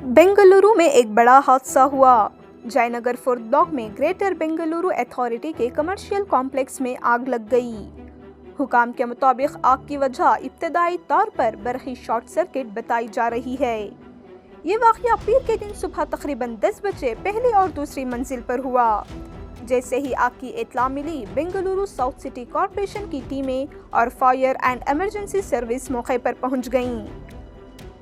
बेंगलुरु में एक बड़ा हादसा हुआ। जयनगर 4th ब्लॉक में ग्रेटर बेंगलुरु अथॉरिटी के कमर्शियल कॉम्प्लेक्स में आग लग गई। हुकाम के मुताबिक आग की वजह इब्तदाई तौर पर बरक़ी शॉर्ट सर्किट बताई जा रही है। ये वाक़या पीर के दिन सुबह तकरीबन 10 बजे पहली और दूसरी मंजिल पर हुआ। जैसे ही आग की इत्तला मिली, बेंगलुरु साउथ सिटी कॉरपोरेशन की टीमें और फायर एंड इमरजेंसी सर्विस मौके पर पहुंच गईं।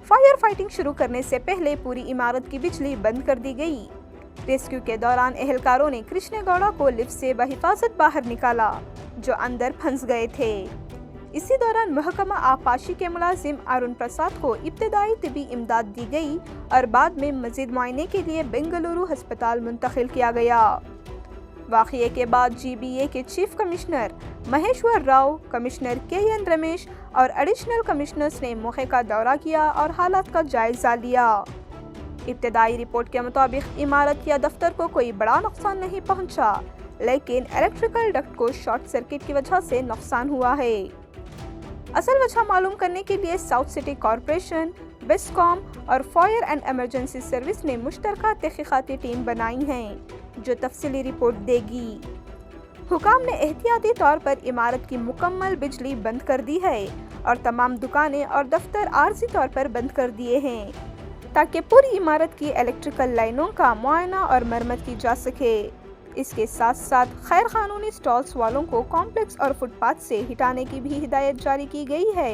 फायर फाइटिंग शुरू करने से पहले पूरी इमारत की बिजली बंद कर दी गई। रेस्क्यू के दौरान एहलकारों ने कृष्ण गौड़ा को लिफ्ट से बहिफाजत बाहर निकाला, जो अंदर फंस गए थे। इसी दौरान महकमा आबपाशी के मुलाजिम अरुण प्रसाद को इब्तदाई तिबी इमदाद दी गई और बाद में मजीद मुआयने के लिए बेंगलुरु अस्पताल मुंतकिल किया गया। वाक़ये के बाद GBA के chief commissioner Maheshwar Rao, commissioner KN Ramesh और एडिशनल कमिश्नर्स ने मौके का दौरा किया और हालात का जायजा लिया। इब्तदाई रिपोर्ट के मुताबिक इमारत या दफ्तर को कोई बड़ा नुकसान नहीं पहुंचा, लेकिन इलेक्ट्रिकल डक्ट को शॉर्ट सर्किट की वजह से नुकसान हुआ है। असल वजह मालूम करने के लिए साउथ सिटी कॉरपोरेशन, बेस्कॉम और फायर एंड इमरजेंसी सर्विस ने मुश्तरका तहकीकाती टीम बनाई हैं, जो तफसीली रिपोर्ट देगी। हुकाम ने एहतियाती तौर पर इमारत की मुकम्मल बिजली बंद कर दी है और तमाम दुकानें और दफ्तर आर्जी तौर पर बंद कर दिए हैं, ताकि पूरी इमारत की इलेक्ट्रिकल लाइनों का मुआयना और मरम्मत की जा सके। इसके साथ साथ गैर कानूनी स्टॉल्स वालों को कॉम्प्लेक्स और फुटपाथ से हटाने की भी हिदायत जारी की गई है।